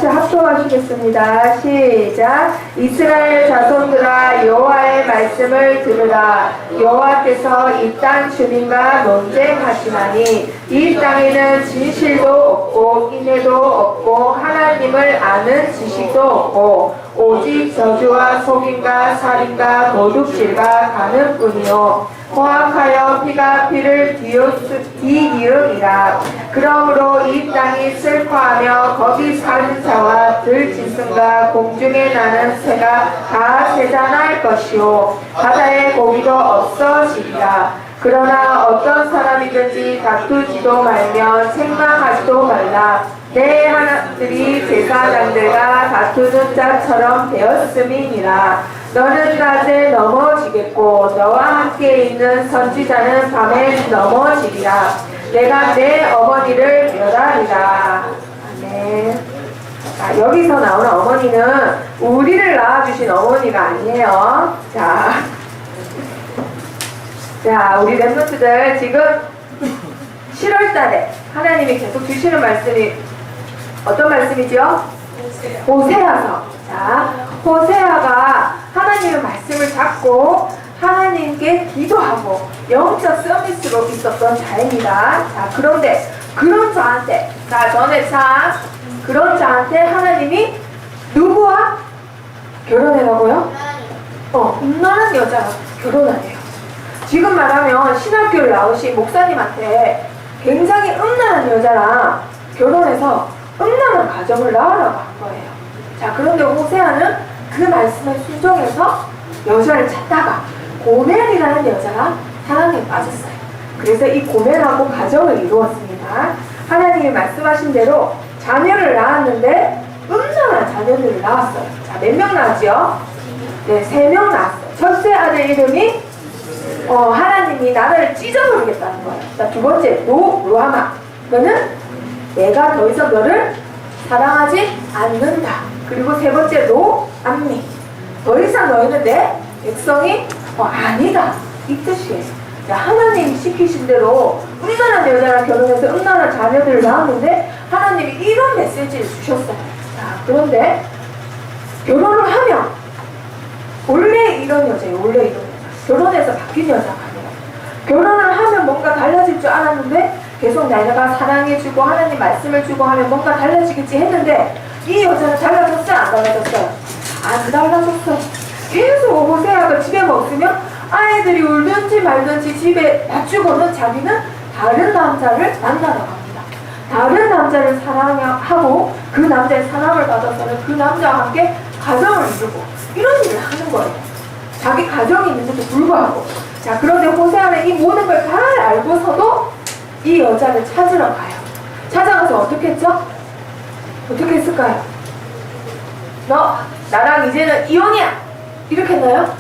합독하시겠습니다. 시작. 이스라엘 자손들아 여호와의 말씀을 들으라. 여호와께서 이 땅 주민과 논쟁하시나니 이 땅에는 진실도 없고 인애도 없고 하나님을 아는 지식도 없고 오직 저주와 속임과 살인과 도둑질과 가늠뿐이요 포악하여 피가 피를 뒤이음이라. 그러므로 이 땅이 슬퍼하며 거기 사는 자와 들짐승과 공중에 나는 새가 다 세잔할 것이요 바다의 고기도 없어지리라. 그러나 어떤 사람이든지 다투지도 말며 책망하지도 말라. 내 하나들이 제사장들과 다투는 자처럼 되었음이니라. 너는 낮에 넘어지겠고 너와 함께 있는 선지자는 밤에 넘어지리라. 내가 내 어머니를 멸하리라. 아멘. 여기서 나오는 어머니는 우리를 낳아주신 어머니가 아니에요. 자, 우리 랩노트들 지금 7월달에 하나님이 계속 주시는 말씀이 어떤 말씀이죠? 호세아서. 자, 호세아가 하나님의 말씀을 잡고 하나님께 기도하고 영적 서비스로 있었던 자입니다. 자, 그런데 그런 자한테, 그런 자한테 하나님이 누구와 결혼해라고요? 음란한 여자가 결혼하네요. 지금 말하면 신학교를 나오신 목사님한테 굉장히 음란한 여자랑 결혼해서 음란한 가정을 낳으라고 한 거예요. 자, 그런데 호세아는 그 말씀에 순종해서 여자를 찾다가 고멜이라는 여자가 사랑에 빠졌어요. 그래서 이 고멜하고 가정을 이루었습니다. 하나님이 말씀하신 대로 자녀를 낳았는데 음란한 자녀들을 낳았어요. 자, 몇 명 낳았죠? 네, 3명 낳았어요. 첫째 아들 이름이 하나님이 나라를 찢어버리겠다는 거예요. 자, 두 번째 루하마. 너는 내가 더 이상 너를 사랑하지 않는다. 그리고 세 번째 암미. 더 이상 너희는 내 백성이 아니다. 이 뜻이에요. 자, 하나님이 시키신 대로 음란한 여자랑 결혼해서 음란한 자녀들을 낳았는데 하나님이 이런 메시지를 주셨어요. 자, 그런데 결혼을 하면 원래 이런 여자예요. 원래 이런 여자. 결혼해서 바뀐 여자가 아니에요. 결혼을 하면 뭔가 달라질 줄 알았는데 계속 내가 사랑해주고 하나님 말씀을 주고 하면 뭔가 달라지겠지 했는데 이 여자는 달라졌어요? 안 달라졌어요? 안 달라졌어요. 계속 호세아가 집에 없으면 아이들이 울든지 말든지 집에 놔주고는 자기는 다른 남자를 만나러 갑니다. 다른 남자를 사랑하고 그 남자의 사랑을 받아서는 그 남자와 함께 가정을 이루고 이런 일을 하는 거예요. 자기 가정이 있는데도 불구하고. 자, 그런데 호세아는 이 모든 걸 잘 알고서도 이 여자를 찾으러 가요. 찾아가서 어떻게 했죠? 어떻게 했을까요? 너 나랑 이제는 이혼이야 이렇게 했나요?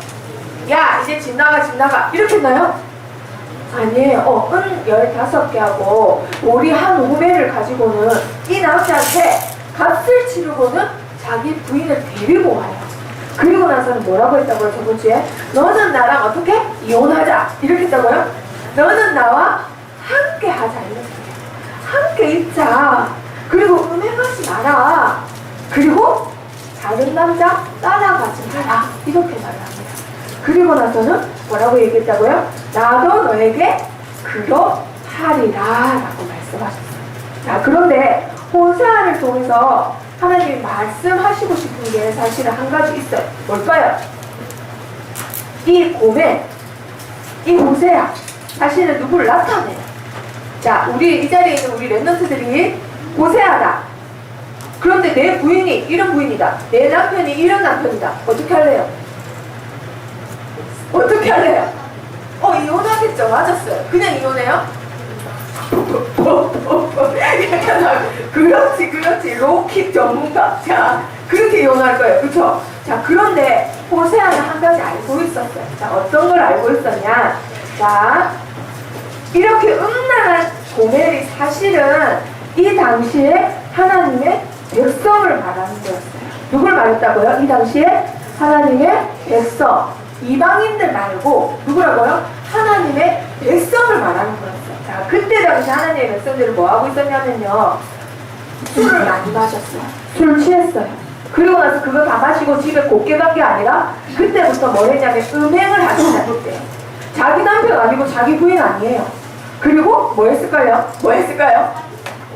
야 이제 집 나가 이렇게 했나요? 아니에요. 15개하고 우리 한 5매를 가지고는 이 남자한테 값을 치르고는 자기 부인을 데리고 와요. 그리고 나서는 뭐라고 했다고요? 저번 주에 너는 나랑 어떻게? 이혼하자 이렇게 했다고요? 너는 나와 함께 하자 이렇게. 함께 있자. 그리고 음행하지 마라. 그리고 다른 남자 따라가지 마라 이렇게 말을 합니다. 그리고 나서는 뭐라고 얘기했다고요? 나도 너에게 그러하리라 라고 말씀하셨어요. 자, 그런데 호세아를 통해서 하나님이 말씀하시고 싶은 게 사실은 한 가지 있어요. 뭘까요? 이 고멜, 이 호세아 사실은 누구를 나타내요. 자, 우리 이 자리에 있는 우리 랩런트들이 호세아다. 그런데 내 부인이 이런 부인이다. 내 남편이 이런 남편이다. 어떻게 할래요? 어떻게 할래요? 이혼하겠죠. 맞았어요. 그냥 이혼해요? 그렇지. 로킥 전문가. 자, 그렇게 이혼할 거예요. 그쵸? 자, 그런데 호세아는 한 가지 알고 있었어요. 자, 어떤 걸 알고 있었냐? 자, 이렇게 음란한 고멜이 사실은 이 당시에 하나님의 백성을 말하는 거였어요. 누굴 말했다고요? 이 당시에 하나님의 백성. 이방인들 말고 누구라고요? 하나님의 백성을 말하는 거였어요. 자, 그때 당시 하나님의 백성들은 뭐 하고 있었냐면요, 술을 많이 마셨어요. 술을 취했어요. 그리고 나서 그거 다 마시고 집에 곱게 간 게 아니라 그때부터 뭘 했냐면 음행을 하기 시작했대요. 자기 남편 아니고 자기 부인 아니에요. 그리고 뭐 했을까요? 뭐 했을까요?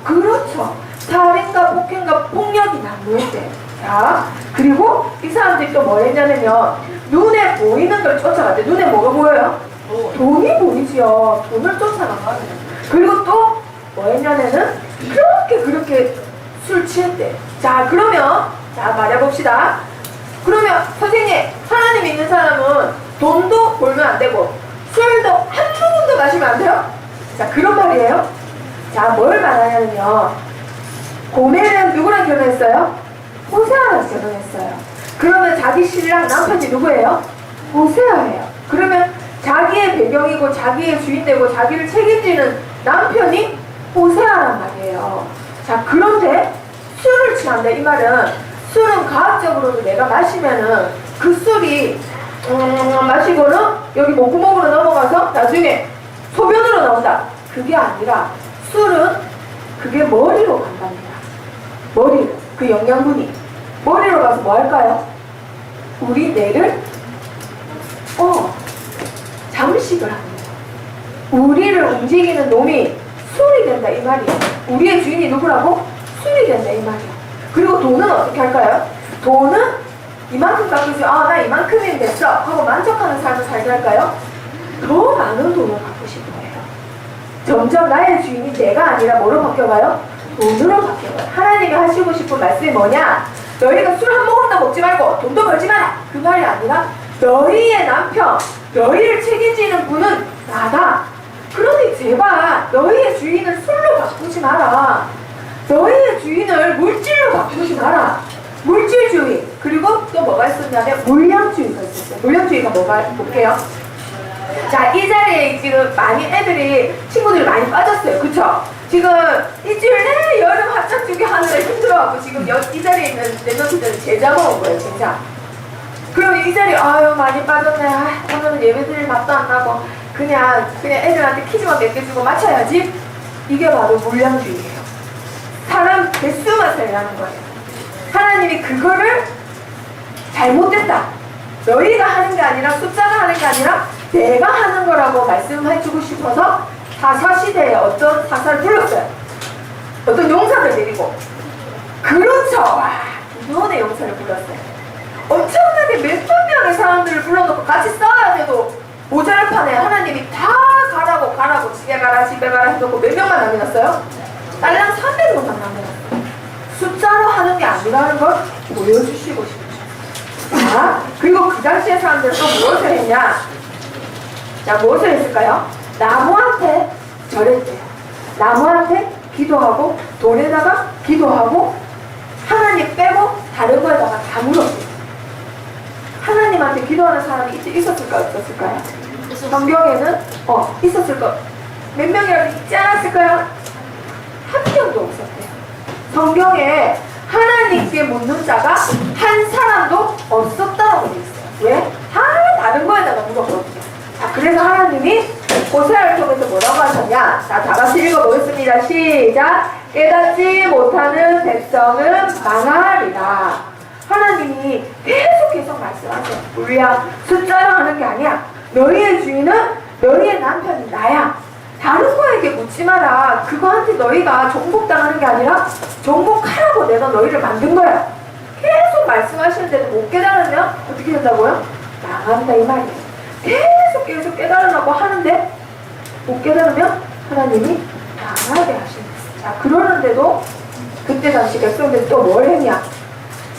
그렇죠. 살인과 폭행과 폭력이 난무했대요. 자, 그리고 이 사람들이 또 뭘 했냐면요, 눈에 보이는 걸 쫓아갔대. 눈에 뭐가 보여요? 돈이 보이지요. 돈을 쫓아나가요. 그리고 또 뭐 했냐면은 그렇게 술 취했대. 자, 그러면 자, 말해봅시다. 그러면 선생님, 하나님 믿는 사람은 돈도 벌면 안 되고 술도 한 모금도 마시면 안 돼요? 자, 그런 말이에요. 자, 뭘 말하냐면요, 고멜은 누구랑 결혼했어요? 호세아랑 결혼했어요. 그러면 자기 신랑 남편이 누구예요? 호세아예요. 그러면 자기의 배경이고 자기의 주인되고 자기를 책임지는 남편이 호세아란 말이에요. 자, 그런데 술을 취한다 이 말은, 술은 과학적으로도 내가 마시면은 그 술이 마시고는 여기 목구멍으로 넘어가서 나중에 소변으로 나온다. 그게 아니라 술은 그게 머리로 간답니다. 머리로. 그 영양분이 머리로 가서 뭐 할까요? 우리 뇌를 잠식을 합니다. 우리를 움직이는 놈이 술이 된다 이 말이에요. 우리의 주인이 누구라고? 술이 된다 이 말이에요. 그리고 돈은 어떻게 할까요? 돈은 이만큼 갖고 있으면 나 이만큼이면 됐어 하고 만족하는 삶을 살게 할까요? 더 많은 돈을 갖고 싶은 거예요. 점점 나의 주인이 내가 아니라 뭐로 바뀌어가요? 돈으로 바뀌어가요. 하나님이 하시고 싶은 말씀이 뭐냐? 너희가 술 한 모금도 먹지 말고 돈도 벌지 마라, 그 말이 아니라 너희의 남편, 너희를 책임지는 분은 나다. 그러니 제발 너희의 주인을 술로 바꾸지 마라. 너희의 주인을 물질로 바꾸지 마라. 물질주의. 그리고 또 뭐가 있었냐면 물량주의가 있었어요. 물량주의가 뭐가 볼게요. 자, 이 자리에 지금 많이 애들이, 친구들이 많이 빠졌어요. 그쵸? 지금 일주일 내내 여름 합작 주기 하느라 힘들어하고 지금 이 자리에 있는 멤버들은 제자 먹은 거예요, 제자. 그럼 이 자리에 많이 빠졌네. 오늘은 예배드릴 맛도 안 나고 그냥 애들한테 퀴즈만 몇 개 주고 맞춰야지. 이게 바로 물량주의예요. 사람 개수만 살라는 거예요. 하나님이 그거를 잘못됐다, 너희가 하는 게 아니라 숫자가 하는 게 아니라 내가 하는 거라고 말씀해주고 싶어서 사사시대에 어떤 사사를 불렀어요. 어떤 용사를 데리고. 그렇죠. 와, 기도원의 용사를 불렀어요. 엄청나게 몇천 명의 사람들을 불러놓고 같이 싸워야 돼도 모자랄 판에 하나님이 다 가라고 집에 가라 해놓고 몇 명만 남겨놨어요? 딸랑 300명만 남겨놨어요. 숫자로 하는 게 아니라는 걸 보여주시고 싶으셨어요. 자, 그리고 그 당시의 사람들은 또 무엇을 했냐? 자, 무엇을 했을까요? 나무한테 절했대요. 나무한테 기도하고 돌에다가 기도하고 하나님 빼고 다른 거에다가 다 물었대요. 하나님한테 기도하는 사람이 있었을까 없었을까요? 성경에는 있었을 거. 몇 명이라도 있지 않았을까요? 한 명도 없었대요. 성경에 하나님께 묻는 자가 한 사람도 없었다고 되어 있어요. 왜? 다 다른 거에다가 물었거든요. 자, 그래서 하나님이 호세아를 통해서 뭐라고 하셨냐? 자, 다 같이 읽어보겠습니다. 시작! 깨닫지 못하는 백성은 망하리라. 하나님이 계속 말씀하세요. 물량, 숫자로 하는 게 아니야. 너희의 주인은 너희의 남편이 나야. 다른 거에게 묻지 마라. 그거한테 너희가 정복당하는 게 아니라 정복하라고 내가 너희를 만든 거야. 계속 말씀하시는데도 못 깨달으면 어떻게 된다고요? 망한다 이 말이에요. 계속 깨달으라고 하는데 못 깨달으면 하나님이 망하게 하십니다. 자, 그러는데도 그때 당시 백성들이 또 뭘 했냐?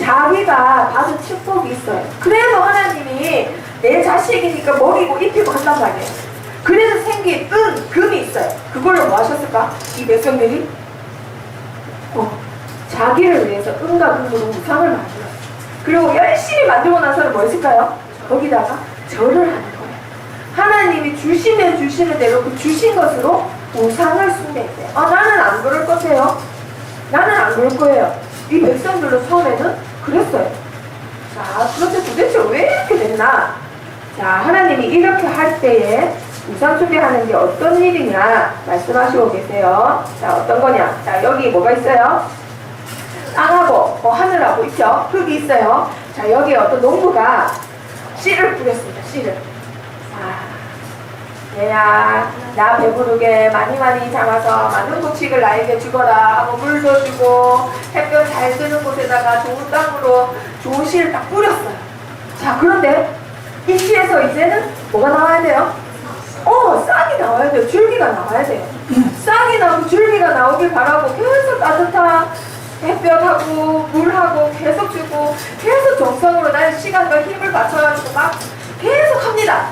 자기가 받은 축복이 있어요. 그래서 하나님이 내 자식이니까 먹이고 입히고 한단 말이에요. 그래서 생긴 금이 있어요. 그걸로 뭐 하셨을까? 이 백성들이 자기를 위해서 은과 금으로 우상을 만들었어요. 그리고 열심히 만들고 나서는 뭐 했을까요? 거기다가 절을 하는 거예요. 하나님이 주시는 대로 그 주신 것으로 우상을 숭배했대요. 나는 안 그럴 것이에요. 나는 안 그럴 거예요. 이 백성들도 처음에는 그랬어요. 자, 그런데 도대체 왜 이렇게 됐나? 자, 하나님이 이렇게 할 때에 우상 숭배하는 게 어떤 일이냐 말씀하시고 계세요. 자, 어떤 거냐? 자, 여기 뭐가 있어요? 땅하고 하늘하고 있죠? 흙이 있어요. 자, 여기에 어떤 농부가 씨를 뿌렸습니다. 씨를. 얘야, 나 배부르게 많이 잡아서 많은 곡식을 나에게 주거라 하고 물도 주고 햇볕 잘 드는 곳에다가 좋은 땅으로 좋은 씨를 딱 뿌렸어요. 자, 그런데 이 씨에서 이제는 뭐가 나와야 돼요? 싹이 나와야 돼요. 줄기가 나와야 돼요. 싹이 나고 줄기가 나오길 바라고 계속 따뜻한 햇볕하고 물하고 계속 주고 계속 정성으로 나의 시간과 힘을 바쳐가지고 막 계속 합니다.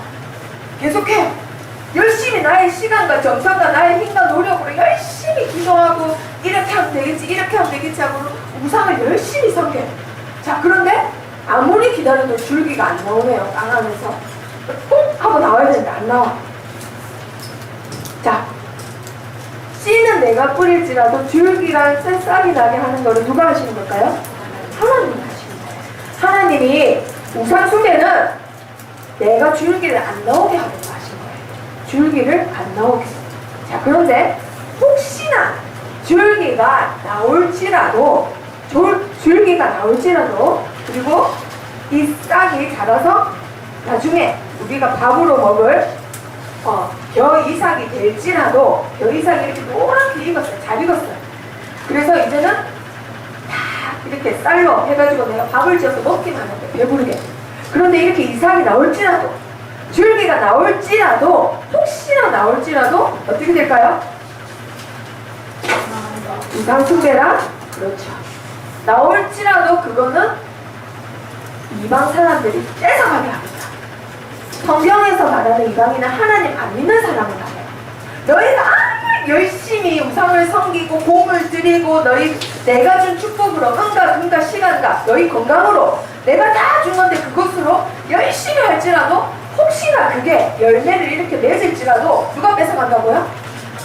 계속해. 열심히 나의 시간과 정성과 나의 힘과 노력으로 열심히 기도하고 이렇게 하면 되겠지 이렇게 하면 되겠지 하고 우상을 열심히 섬겨요. 자, 그런데 아무리 기다려도 줄기가 안 나오네요. 땅 안에서 꼭 하고 나와야 되는데 안 나와. 자, 씨는 내가 뿌릴지라도 줄기랑 새싹이 나게 하는 거를 누가 하시는 걸까요? 하나님이 하시는 거예요. 하나님이 우상 숭배는 내가 줄기를 안 나오게 하는 거 하신 거예요. 줄기를 안 나오게. 자, 그런데 혹시나 줄기가 나올지라도 그리고 이 싹이 자라서 나중에 우리가 밥으로 먹을 벼 이삭이 될지라도 벼 이삭이 이렇게 노랗게 익었어요. 잘 익었어요. 그래서 이제는 다 이렇게 쌀로 해가지고 내가 밥을 지어서 먹기만 하는데 배부르게. 그런데 이렇게 이삭이 나올지라도 줄기가 나올지라도 혹시나 나올지라도 어떻게 될까요? 우상 숭배라? 그렇죠. 나올지라도 그거는 이방 사람들이 뺏어가게 합니다. 성경에서 말하는 이방인은 하나님 안 믿는 사람을 말해요. 너희가 아무리 열심히 우상을 섬기고 공을 드리고 내가 준 축복으로 은가 시간과 너희 건강으로 내가 다 준 건데 그것으로 열심히 할지라도 혹시나 그게 열매를 이렇게 맺을지라도 누가 뺏어간다고요?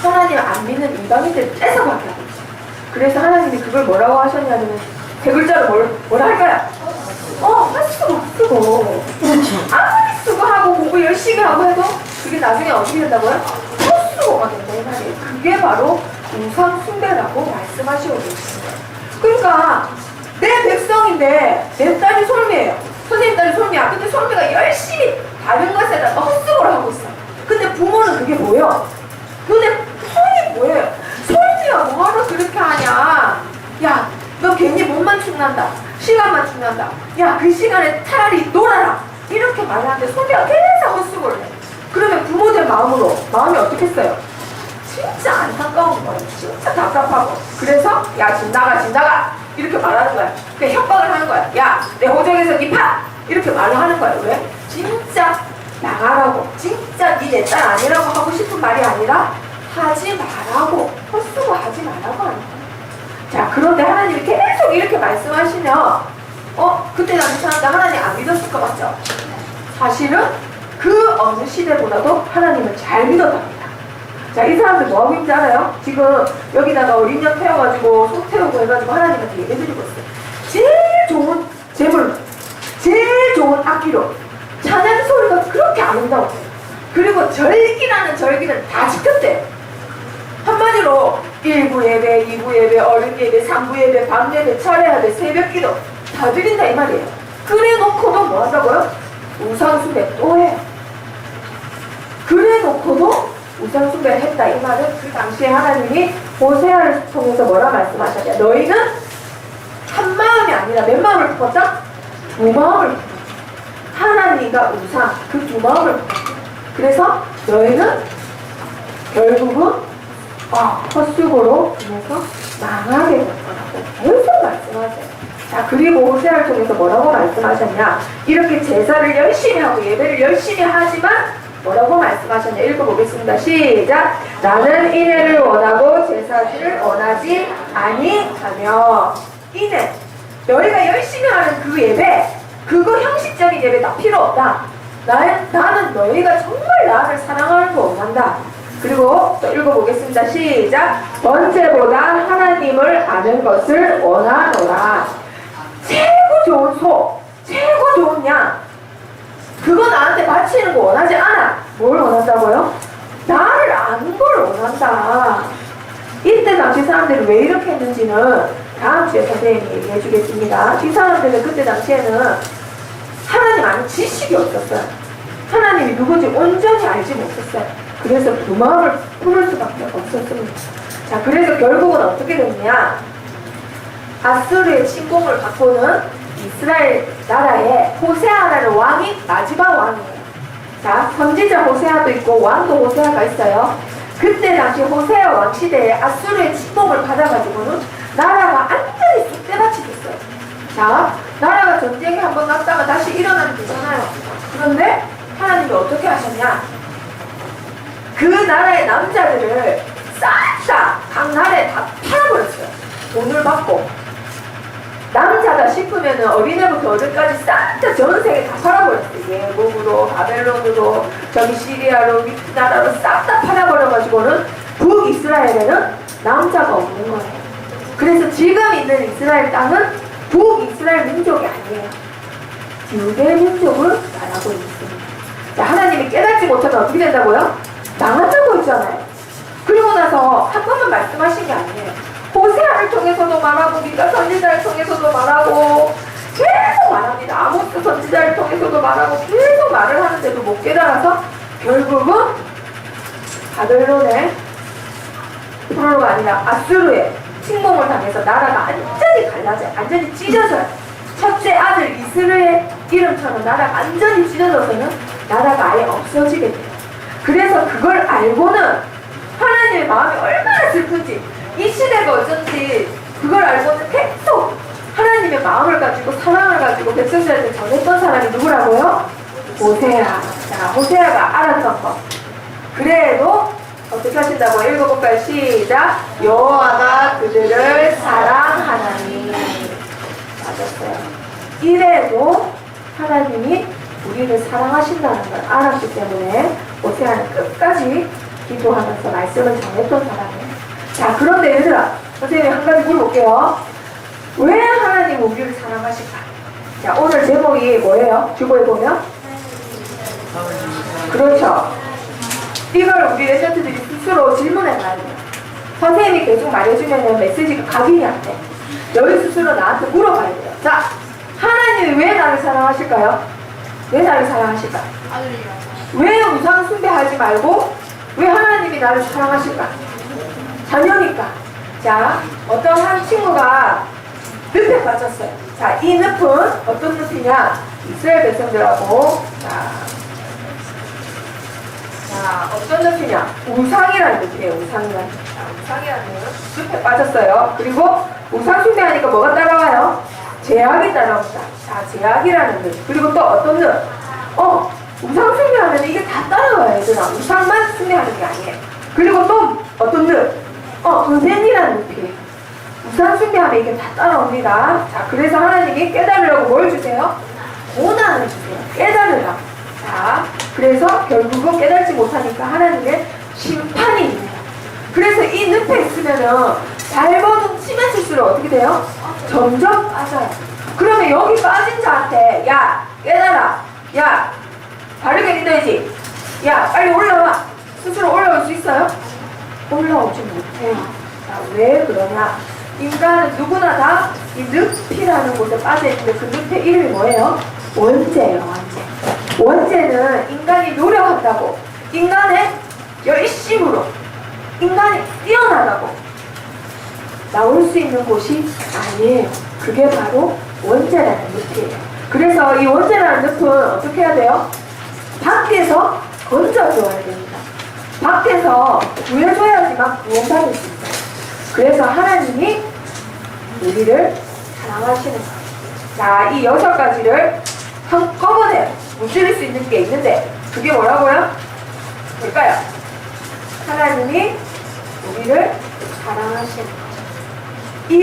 하나님 안 믿는 이방인들 뺏어가게 하고 있어요. 그래서 하나님이 그걸 뭐라고 하셨냐면 세 글자로 뭐라 할까요? 헛수고 아무리 수고하고 공부 열심히 하고 해도 그게 나중에 어떻게 된다고요? 헛수고가 된다 이 말이에요. 그게 바로 우상 숭배라고 말씀하시고 계십니다. 그러니까 내 백성인데 내 딸이 솔미예요. 선생님 딸이 솔미야. 근데 솔미가 열심히 다른 것에다 헛수고를 하고 있어. 근데 부모는 그게 뭐예요? 너네 폰이 뭐예요? 솔미야 뭐하러 그렇게 하냐? 야, 너 괜히 몸만 축난다. 시간만 축난다. 야, 그 시간에 차라리 놀아라. 이렇게 말하는데 솔미가 계속 헛수고를 해. 그러면 부모들 마음이 어떻겠어요? 진짜 안타까운 거예요. 진짜 답답하고. 그래서 야, 집 나가 이렇게 말하는 거야. 그러니까 협박을 하는 거야. 야, 내 호적에서 니 파! 이렇게 말을 하는 거야. 왜? 진짜 나가라고, 진짜 니 내 딸 아니라고 하고 싶은 말이 아니라 하지 말라고, 헛수고 하지 말라고 하는 거야. 자, 그런데 하나님이 계속 이렇게 말씀하시면 그때 당시 사람들 하나님 안 믿었을 것 같죠? 사실은 그 어느 시대보다도 하나님을 잘 믿었답니다. 자, 이 사람들 뭐하고 있는지 알아요? 지금 여기다가 어린 양 태워가지고 소 태우고 해가지고 하나님한테 예배드리고 있어요. 제일 좋은 제물로, 제일 좋은 악기로 찬양 소리가 그렇게 아름다웠어요. 그리고 절기는 다 지켰대요. 한마디로 1부 예배, 2부 예배, 어른 예배, 3부 예배, 밤 예배, 차례 예배, 새벽 기도 다 드린다 이 말이에요. 그래 놓고도 뭐 한다고요? 우상 숭배 또 해요. 그래 놓고도 우상 숭배를 했다 이 말은 그 당시에 하나님이 호세아를 통해서 뭐라 말씀하셨냐? 너희는 한 마음이 아니라 몇 마음을 품었다? 두 마음을 품었다. 하나님과 우상 그 두 마음을 품었다. 그래서 너희는 결국은 헛수고로 인해서 망하게 될 거라고 계속 말씀하세요. 자, 그리고 호세아를 통해서 뭐라고 말씀하셨냐? 이렇게 제사를 열심히 하고 예배를 열심히 하지만 뭐라고 말씀하셨냐? 읽어보겠습니다. 시작! 나는 인애를 원하고 제사를 원하지 아니하며. 인애, 너희가 열심히 하는 그 예배, 그거 형식적인 예배 다 필요 없다. 나는 너희가 정말 나를 사랑하는 거 원한다. 그리고 또 읽어보겠습니다. 시작! 번제보다 하나님을 아는 것을 원하노라. 최고 좋은 소, 최고 좋은 양, 그거 나한테 바치는 거 원하지 않아. 뭘 원한다고요? 나를 아는 걸 원한다. 이때 당시 사람들이 왜 이렇게 했는지는 다음 주에 선생님이 얘기해 주겠습니다. 이 사람들은 그때 당시에는 하나님 아는 지식이 없었어요. 하나님이 누군지 온전히 알지 못했어요. 그래서 두 마음을 품을 수밖에 없었습니다. 자, 그래서 결국은 어떻게 됐냐? 아수르의 침공을 받고는 이스라엘 나라에 호세아라는 왕이 마지막 왕이에요. 자, 선지자 호세아도 있고 왕도 호세아가 있어요. 그때 당시 호세아 왕 시대에 아수르의 침공을 받아가지고는 나라가 완전히 쑥대밭이 됐어요. 자, 나라가 전쟁에 한번 났다가 다시 일어나면 되잖아요. 그런데 하나님이 어떻게 하셨냐? 그 나라의 남자들을 싹 다 각 나라에 다 팔아버렸어요. 돈을 받고. 남자다 싶으면은 어린애부터 어른까지 싹 다 전 세계 다 팔아버렸어요. 예복으로, 바벨론으로, 저기 시리아로, 위나라로 싹 다 팔아버려가지고는 북이스라엘에는 남자가 없는 거예요. 그래서 지금 있는 이스라엘 땅은 북이스라엘 민족이 아니에요. 유대 민족을 말하고 있습니다. 자, 하나님이 깨닫지 못하면 어떻게 된다고요? 망한다고 했잖아요. 그리고 나서 한 번만 말씀하신 게 아니에요. 호세아를 통해서도 말하고 미가 선지자를 통해서도 말하고 계속 말합니다. 아모스 선지자를 통해서도 말하고 계속 말을 하는데도 못 깨달아서 결국은 바벨론의 프로가 아니라 아수르의 침공을 당해서 나라가 완전히 갈라져요. 완전히 찢어져요. 첫째 아들 이스라엘 이름처럼 나라가 완전히 찢어져서는 나라가 아예 없어지게 돼요. 그래서 그걸 알고는 하나님의 마음이 얼마나 슬픈지, 이 시대가 어쩐지 그걸 알고는 계속 하나님의 마음을 가지고 사랑을 가지고 백성들한테 전했던 사람이 누구라고요? 호세아. 자, 호세아가 알았던 것. 그래도 어떻게 하신다고 읽어볼까요? 시작. 여호와가 그들을 사랑하나니. 맞았어요. 이래도 하나님이 우리를 사랑하신다는 걸 알았기 때문에 호세아는 끝까지 기도하면서 말씀을 전했던 사람이에요. 자, 그런데 얘들아, 선생님이 한 가지 물어볼게요. 왜 하나님 우리를 사랑하실까? 자, 오늘 제목이 뭐예요? 주보에 보면? 그렇죠. 이걸 우리 레전트들이 스스로 질문해봐야 돼요. 선생님이 계속 말해주면 메시지가 각인이 안 돼. 너희 스스로 나한테 물어봐야 돼요. 자, 하나님이 왜 나를 사랑하실까요? 왜 나를 사랑하실까? 왜 우상 숭배하지 말고 왜 하나님이 나를 사랑하실까? 자녀니까. 자, 어떤 한 친구가 늪에 빠졌어요. 자, 이 늪은 어떤 늪이냐? 이스라엘 백성들하고 자, 어떤 늪이냐? 우상이라는 늪이에요. 우상이라는 늪. 우상이라는 늪에 빠졌어요. 그리고 우상 숭배하니까 뭐가 따라와요? 제약이 따라옵니다. 자, 제약이라는 늪. 그리고 또 어떤 늪? 우상 숭배하면 이게 다 따라와요, 얘들아. 우상만 숭배하는 게 아니에요. 그리고 또 어떤 늪? 은행이라는 늪이에요. 우상 숭배하면 이게 다 따라옵니다. 자, 그래서 하나님이 깨달으려고 뭘 주세요? 고난을 주세요. 깨달으라고. 자, 그래서 결국은 깨달지 못하니까 하나님의 심판이 있네요. 그래서 이 늪에 있으면은 잘못 치면칠수록 어떻게 돼요? 점점 빠져요. 그러면 여기 빠진 자한테 야, 깨달아. 야, 바르게 믿어야지. 야, 빨리 올라와. 스스로 올라올 수 있어요? 올라오지 못해요. 자, 왜 그러냐? 인간은 누구나 다 이 늪이라는 곳에 빠져있는데 그 늪의 이름이 뭐예요? 원죄예요. 원죄. 원죄는 인간이 노력한다고, 인간의 열심으로, 인간이 뛰어나다고 나올 수 있는 곳이 아니에요. 그게 바로 원죄라는 늪이에요. 그래서 이 원죄라는 늪은 어떻게 해야 돼요? 밖에서 건져줘야 됩니다. 밖에서 구해줘야지만 구원받을 수 있어요. 그래서 하나님이 우리를 사랑하시는 거예요. 자, 이 6가지를 한꺼번에 무찌를 수 있는 게 있는데 그게 뭐라고요? 뭘까요? 하나님이 우리를 사랑하시는 거예요.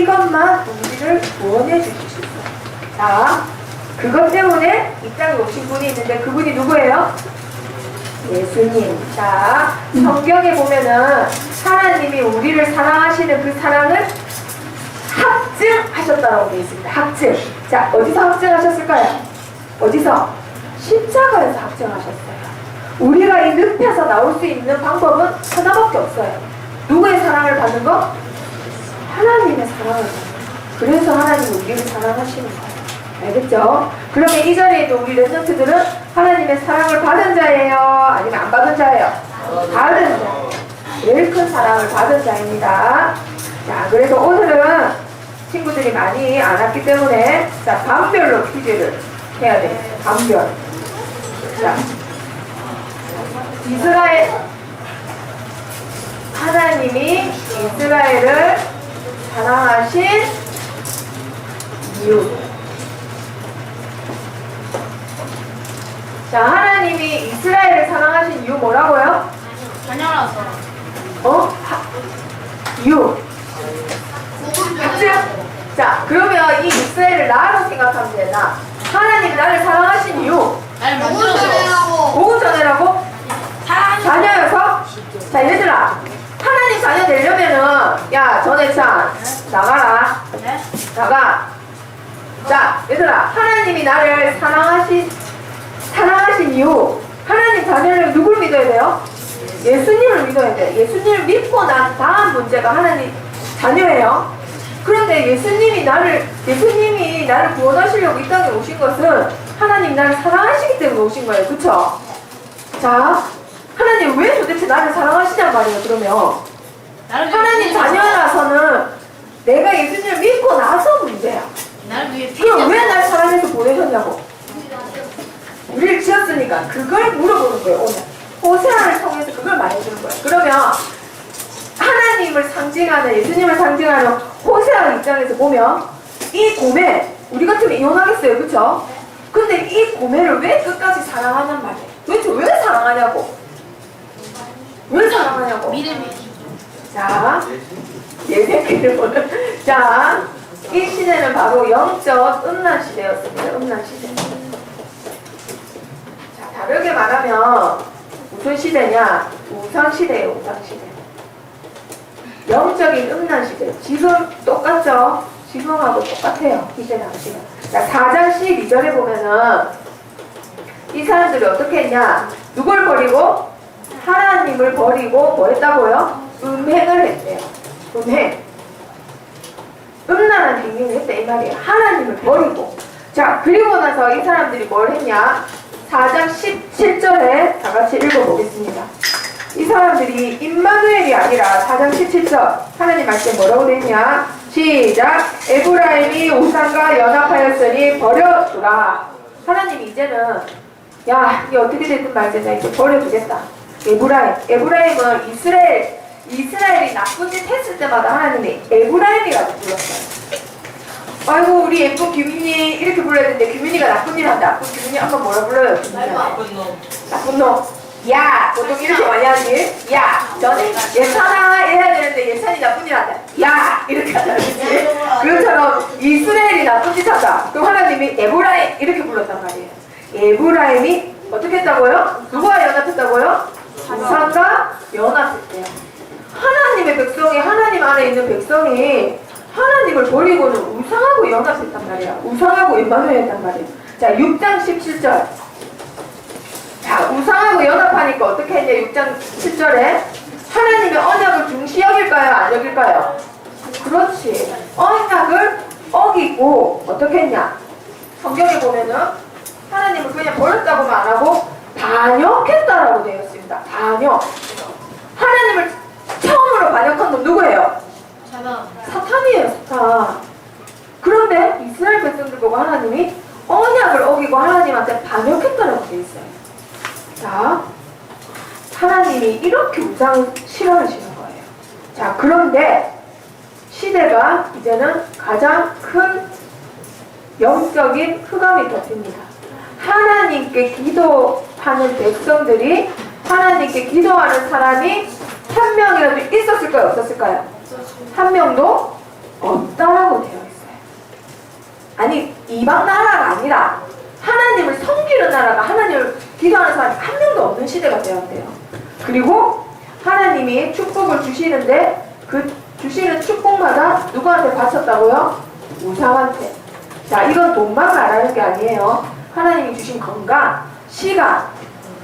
이것만 우리를 구원해 주실 수 있어요. 자, 그것 때문에 이 땅에 오신 분이 있는데 그분이 누구예요? 예수님. 자, 성경에 보면은 하나님이 우리를 사랑하시는 그 사랑을 합증하셨다고 되어 있습니다. 합증. 자, 어디서 합증하셨을까요? 어디서? 십자가에서 확정하셨어요. 우리가 이 늪에서 나올 수 있는 방법은 하나밖에 없어요. 누구의 사랑을 받는 거? 하나님의 사랑을 받는 거. 그래서 하나님은 우리를 사랑하시는 거예요. 알겠죠? 그러면 이 자리에 있는 우리 렘넌트들은 하나님의 사랑을 받은 자예요? 아니면 안 받은 자예요? 받은 자. 제일 큰 사랑을 받은 자입니다. 자, 그래서 오늘은 친구들이 많이 안 왔기 때문에 자, 반별로 퀴즈를 해야 돼요. 반별. 자, 이스라엘 하나님이 이스라엘을 사랑하신 이유. 자, 하나님이 이스라엘을 사랑하신 이유 뭐라고요? 다녀라서. 이유. 자, 그러면 이 이스라엘을 나로 생각하면 되나? 하나님이 나를 사랑하신 이유. 나를 만들어서. 복음 전해라고? 자녀여서? 자, 얘들아. 하나님 자녀 되려면은, 야, 전해찬, 나가라. 네? 나가. 자, 얘들아. 하나님이 나를 사랑하신 이유. 하나님 자녀를 누굴 믿어야 돼요? 예수님을 믿어야 돼. 예수님을 믿고 난 다음 문제가 하나님 자녀예요. 그런데 예수님이 나를 구원하시려고 이 땅에 오신 것은 하나님 나를 사랑하시기 때문에 오신 거예요. 그쵸? 자, 하나님 왜 도대체 나를 사랑하시냔 말이에요. 그러면 하나님 자녀라서는 내가 예수님을 믿고 나서 문제야. 나를 위해 그럼 왜 날 사랑해서 보내셨냐고. 우리를 지었으니까 그걸 물어보는 거예요. 오늘 호세아를 통해서 그걸 말해주는 거예요. 그러면 하나님을 상징하는, 예수님을 상징하는 호세아 입장에서 보면 이 고멜, 우리 같으면 이혼하겠어요. 그쵸? 근데 이 고멜을 왜 끝까지 사랑하냔 말이에요. 도대체 왜 사랑하냐고. 왜 사랑하냐고. 믿음이. 자, 예새끼를 보는. 자, 이 시대는 바로 영적 음란 시대였습니다. 음란 시대. 자, 다르게 말하면 무슨 시대냐? 우상 시대예요. 우상 시대. 영적인 음란 시대. 지금 똑같죠? 지금하고 똑같아요. 이제 당시는. 자, 4장 12절에 보면은 이 사람들이 어떻게 했냐? 누굴 버리고? 하나님을 버리고 뭐 했다고요? 음행을 했대요. 음행. 음란한 행위를 했다 이 말이에요. 하나님을 버리고. 자, 그리고 나서 이 사람들이 뭘 했냐? 4장 17절에 다 같이 읽어보겠습니다. 이 사람들이 임마누엘이 아니라 4장 17절 하나님 말씀 뭐라고 되냐? 시작. 에브라임이 우상과 연합하였으니 버려두라. 하나님이 이제는 야, 이게 어떻게 됐든 말든 나 이제 버려두겠다. 에브라임은 이스라엘이 나쁜 짓 했을 때마다 하나님이 에브라임이라고 불렀어요. 아이고 우리 예쁜 규민이 이렇게 불러야 되는데 규민이가 나쁜 일 한다. 그럼 규민이 아까 뭐라 불러요? 나쁜 놈. 야, 보통 이렇게 많이 하지? 야, 전에 예찬아 해야 되는데 예찬이 나쁜 일 한다. 야, 이렇게 하잖아. 그치? 그것처럼 이스라엘이 나쁜 짓 한다. 그럼 하나님이 에브라임 이렇게 불렀단 말이에요. 에브라임이 어떻게 했다고요? 누구와 연합했다고요? 우상과 연합했대요. 하나님의 백성이, 하나님 안에 있는 백성이 하나님을 버리고는 우상하고 연합했단 말이야. 우상하고 임마누엘했단 말이야. 자, 6장 17절. 자, 우상하고 연합하니까 어떻게 했냐? 6장 7절에 하나님의 언약을 중시 여길까요? 안 여길까요? 그렇지. 언약을 어기고 어떻게 했냐? 성경에 보면은 하나님을 그냥 버렸다고만 안 하고 반역했다라고 되어 있습니다. 반역. 하나님을 처음으로 반역한 건 누구예요? 사탄이에요. 사탄. 그런데 이스라엘 백성들 보고 하나님이 언약을 어기고 하나님한테 반역했다라고 되어 있어요. 자, 하나님이 이렇게 우상을 싫어하시는 거예요. 자, 그런데 시대가 이제는 가장 큰 영적인 흑암이 덮입니다. 하나님께 기도하는 백성들이, 하나님께 기도하는 사람이 한 명이라도 있었을까요? 없었을까요? 한 명도 없다라고 되어 있어요. 아니, 이방 나라가 아니라 하나님을 섬기는 나라가, 하나님을 기도하는 사람이 한 명도 없는 시대가 되었대요. 그리고 하나님이 축복을 주시는데 그 주시는 축복마다 누구한테 바쳤다고요? 우상한테. 자, 이건 돈만 말하는 게 아니에요. 하나님이 주신 건강, 시간,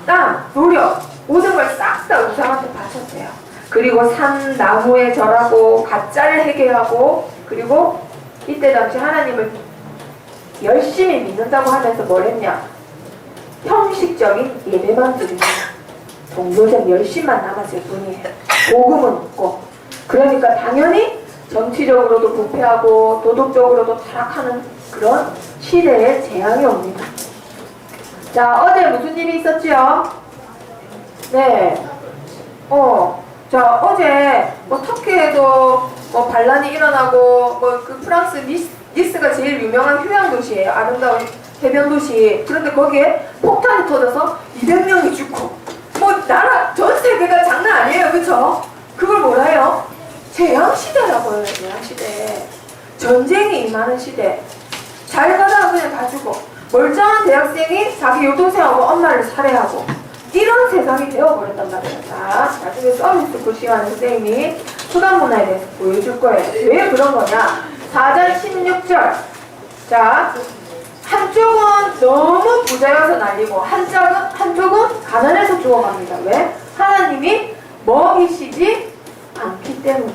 땀, 노력 모든 걸 싹 다 우상한테 바쳤대요. 그리고 산 나무에 절하고 가짜를 해결하고 그리고 이때 당시 하나님을 열심히 믿는다고 하면서 뭘 했냐? 형식적인 예배만 드리는 종교적 열심만 남았을 뿐이에요. 복음은 없고. 그러니까 당연히 정치적으로도 부패하고 도덕적으로도 타락하는 그런 시대의 재앙이 옵니다. 자, 어제 무슨 일이 있었지요? 네. 자, 어제 뭐 터키에도 뭐 반란이 일어나고 뭐 그 프랑스 니스가 제일 유명한 휴양 도시예요. 아름다운 해변 도시. 그런데 거기에 폭탄이 터져서 200명이 죽고 뭐 나라 전 세계가 장난 아니에요. 그쵸? 그걸 뭐라 해요? 재앙 시대라고요. 재앙 시대. 전쟁이 임하는 시대. 잘 가다가 그냥 다 죽어. 멀쩡한 대학생이 자기 여동생하고 엄마를 살해하고 이런 세상이 되어버렸단 말이에요. 자, 나중에 서비스 고시하는 선생님이 수단문화에 대해서 보여줄 거예요. 왜 그런 거냐? 4장 16절. 자, 한쪽은 너무 부자여서 날리고 한쪽은 가난해서 죽어갑니다. 왜? 하나님이 먹이시지 않기 때문에.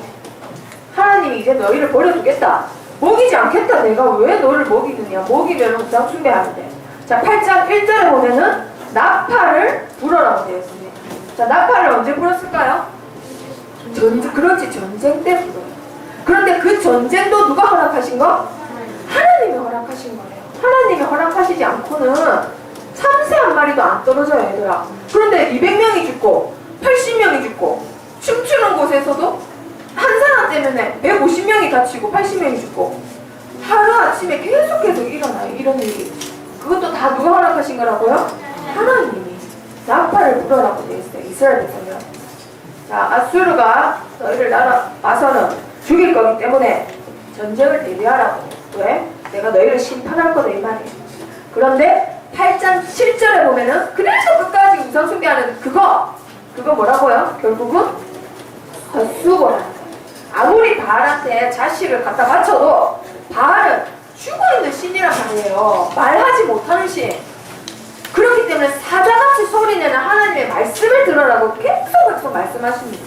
하나님이 이제 너희를 버려두겠다. 먹이지 않겠다. 내가 왜 너를 먹이느냐. 먹이면 우상 숭배하는데. 자, 8장 1절에 보면은 나팔을 불어라고 되어 있습니다. 자, 나팔을 언제 불었을까요? 그렇지, 전쟁 때 불어요. 그런데 그 전쟁도 누가 허락하신 거? 하나님이 허락하신 거예요. 하나님이 허락하시지 않고는 참새 한 마리도 안 떨어져요, 얘들아. 그런데 200명이 죽고 80명이 죽고 춤추는 곳에서도 한 사람 때문에 150명이 다치고 80명이 죽고 하루아침에 계속 일어나요, 이런 일이. 그것도 다 누가 허락하신 거라고요? 하나님이. 나팔을 불어라고 되어 있어요, 이스라엘 백성이요. 자, 아수르가 너희를 와서는 죽일 거기 때문에 전쟁을 대비하라고. 왜? 내가 너희를 심판할 거다 이 말이에요. 그런데 8장 7절에 보면은 그래서 끝까지 우상 숭배하는 그거 뭐라고요? 결국은 헛수고라는 거예요. 아무리 바알한테 자식을 갖다 바쳐도 바알은 죽어있는 신이란 말이에요. 말하지 못하는 신. 그렇기 때문에 사자같이 소리내는 하나님의 말씀을 들으라고 계속 말씀하십니다.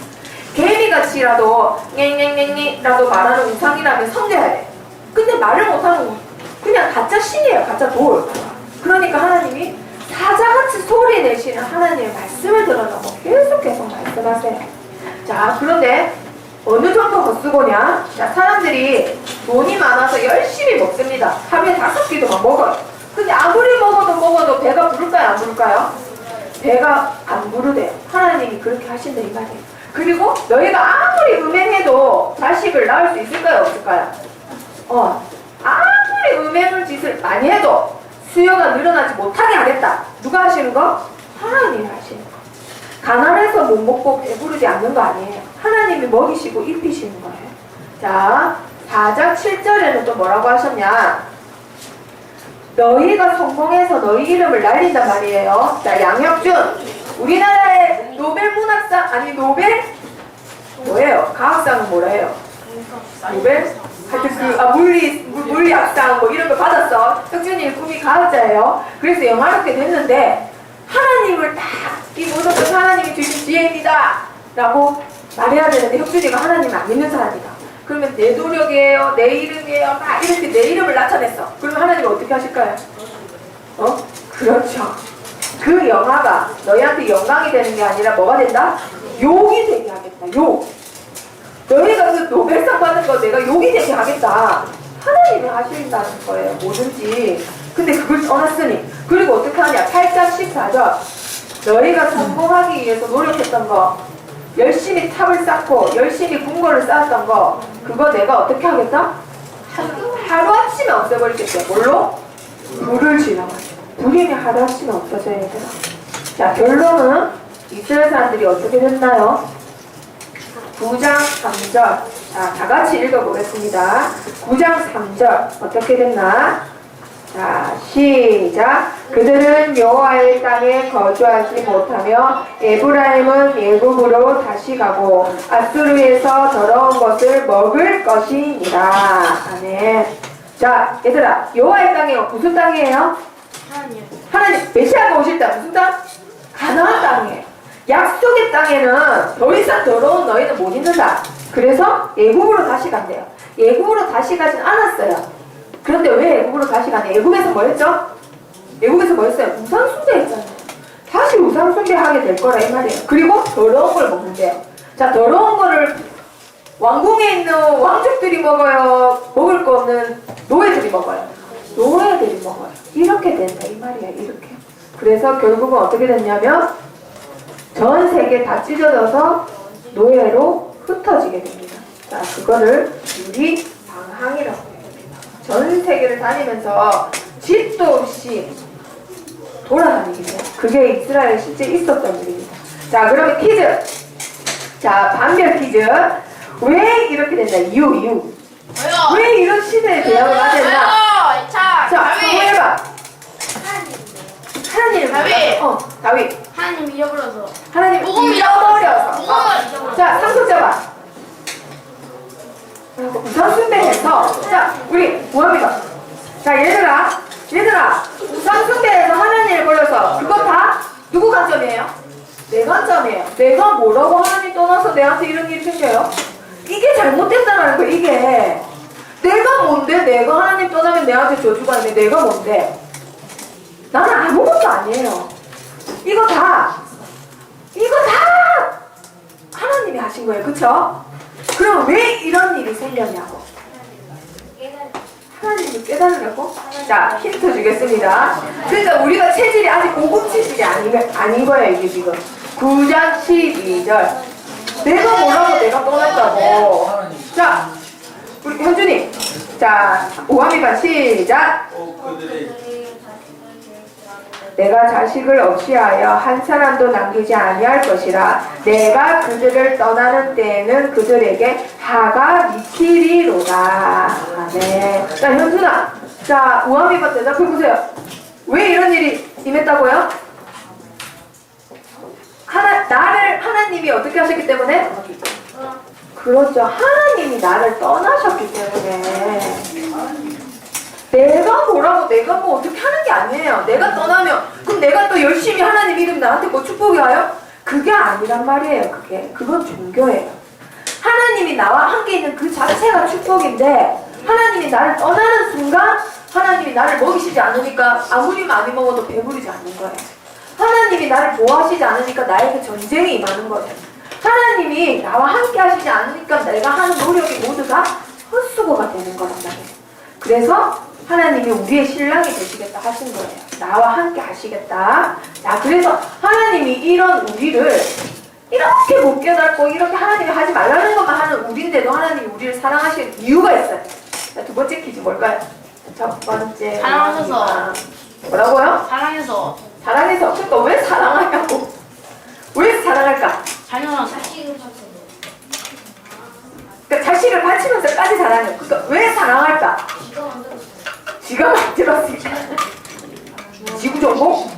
개미같이라도 넹넹넹이라도 말하는 우상이라면 섬겨야 돼. 근데 말을 못하는 그냥 가짜 신이에요. 가짜 돌. 그러니까 하나님이 사자같이 소리 내시는 하나님의 말씀을 들으라고 계속 말씀하세요. 자, 그런데 어느 정도 헛수고냐? 자, 사람들이 돈이 많아서 열심히 먹습니다. 하루에 5끼도 막 먹어요. 근데 아무리 먹어도 배가 부를까요? 안 부를까요? 배가 안 부르대요. 하나님이 그렇게 하신다 이 말이에요. 그리고 너희가 아무리 음행해도 자식을 낳을 수 있을까요? 없을까요? 아무리 음행을 짓을 많이 해도 수요가 늘어나지 못하게 하겠다. 누가 하시는 거? 하나님이 하시는 거. 가난해서 못 먹고 배부르지 않는 거 아니에요. 하나님이 먹이시고 입히시는 거예요. 자, 4장 7절에는 또 뭐라고 하셨냐? 너희가 성공해서 너희 이름을 날린단 말이에요. 자, 양혁준, 우리나라의 노벨 문학상, 아니 노벨 뭐예요? 과학상은 뭐래요? 노벨? 하여튼 물리학상 뭐 이런 거 받았어. 혁준이 꿈이 과학자예요. 그래서 영화롭게 됐는데 하나님을 딱 이 모든 것은 하나님이 주신 지혜입니다 라고 말해야 되는데 혁준이가 하나님을 안 믿는 사람이다. 그러면 내 노력이에요, 내 이름이에요, 막 이렇게 내 이름을 나타냈어. 그러면 하나님은 어떻게 하실까요? 그렇죠. 그 영화가 너희한테 영광이 되는 게 아니라 뭐가 된다? 욕이 되게 하겠다. 욕. 너희가 그 노벨상 받는 거 내가 욕이 되게 하겠다. 하나님이 하신다는 거예요. 뭐든지. 근데 그걸 떠났으니. 그리고 어떻게 하냐? 8장 14절. 너희가 성공하기 위해서 노력했던 거, 열심히 탑을 쌓고 열심히 궁궐을 쌓았던 거, 그거 내가 어떻게 하겠다? 하루아침에 없애버리겠대. 뭘로? 불을 지나가지고. 불이면 하루아침에 없어져야 되나? 자, 결론은 이스라엘 사람들이 어떻게 됐나요? 9장 3절. 자, 다 같이 읽어보겠습니다. 9장 3절. 어떻게 됐나? 자, 시작. 그들은 여호와의 땅에 거주하지 못하며 에브라임은 예굽으로 다시 가고 아수르에서 더러운 것을 먹을 것이니라. 아멘. 자, 얘들아, 여호와의 땅이 무슨 땅이에요? 하나님 메시아가 오실 때 무슨 땅? 가나안 땅이에요. 약속의 땅에는 더 이상 더러운 너희는 못 있는다. 그래서 애굽으로 다시 간대요. 애굽으로 다시 가진 않았어요. 그런데 왜 애굽으로 다시 가냐? 애굽에서 뭐 했죠? 애굽에서 뭐 했어요? 우상 숭배했잖아요. 다시 우상 숭배하게 될 거라 이 말이에요. 그리고 더러운 걸 먹는데요. 자, 더러운 거를 왕궁에 있는 왕족들이 먹어요? 먹을 거 없는 노예들이 먹어요? 노예들이 먹어요. 이렇게 된다 이 말이에요. 이렇게. 그래서 결국은 어떻게 됐냐면 전 세계 다 찢어져서 노예로 흩어지게 됩니다. 자, 그거를 유리방황이라고 해요. 전 세계를 다니면서 집도 없이 돌아다니겠네요. 그게 이스라엘에 실제 있었던 일입니다. 자, 그러면 퀴즈. 자, 반별 퀴즈. 왜 이렇게 된다? 이유. 왜 이런 시대에 대응을 하게 됐나? 자, 한번 해봐. 하나님. 다윗. 다윗. 하나님 잃어버려서. 하나님 복음을 잃어버려서. 잃어버려서. 자, 상속 잡아. 우상 숭배해서. 자, 우리 모함이가. 자, 얘들아. 우상 숭배해서 하나님을 버려서. 그거 다 누구 관점이에요? 내 관점이에요. 내가 뭐라고 하나님 떠나서 내한테 이런 일이 생겨요? 이게 잘못됐다는 거예요. 이게. 내가 뭔데? 내가 하나님 떠나면 내한테 저주가 있는데 내가 뭔데? 나는 아무것도 아니에요. 이거 다 하나님이 하신 거예요. 그쵸? 그럼 왜 이런 일이 생겼냐고. 하나님이 깨달으려고? 자, 힌트 주겠습니다. 그러니까 우리가 체질이 아직 고급 체질이 아닌 거예요. 이게 지금 9장 12절 내가 뭐라고 내가 떠났다고. 자, 우리 현준이. 자, 오함이반 시작. 내가 자식을 없이하여 한 사람도 남기지 아니할 것이라. 내가 그들을 떠나는 때에는 그들에게 하가 미치리로다. 네. 자, 현준아. 자, 우함이반 대답해보세요. 왜 이런 일이 임했다고요? 하나님이 어떻게 하셨기 때문에? 그렇죠. 하나님이 나를 떠나셨기 때문에. 내가 뭐라고 내가 뭐 어떻게 하는 게 아니에요. 내가 떠나면 그럼 내가 또 열심히 하나님 이름 나한테 뭐 축복이 와요? 그게 아니란 말이에요. 그건 종교예요. 하나님이 나와 함께 있는 그 자체가 축복인데 하나님이 나를 떠나는 순간 하나님이 나를 먹이시지 않으니까 아무리 많이 먹어도 배부르지 않는 거예요. 하나님이 나를 보호하시지 않으니까 나에게 전쟁이 임하는 거예요. 하나님이 나와 함께 하시지 않으니까 내가 하는 노력이 모두 다 헛수고가 되는 거란 말이에요. 그래서 하나님이 우리의 신랑이 되시겠다 하신 거예요. 나와 함께 하시겠다. 자, 그래서 하나님이 이런 우리를 이렇게 못 깨닫고 이렇게 하나님이 하지 말라는 것만 하는 우리인데도 하나님이 우리를 사랑하시는 이유가 있어요. 자, 두 번째 퀴즈 뭘까요? 첫 번째. 사랑하셔서. 뭐라고요? 사랑해서. 사랑해서. 그러니까 왜 사랑하냐고. 왜 사랑할까? 자녀라서. 그러니까 자식을 바치면서까지 사랑해요. 그러니까 왜 사랑할까? 지가 만들었으니까. 지구정복?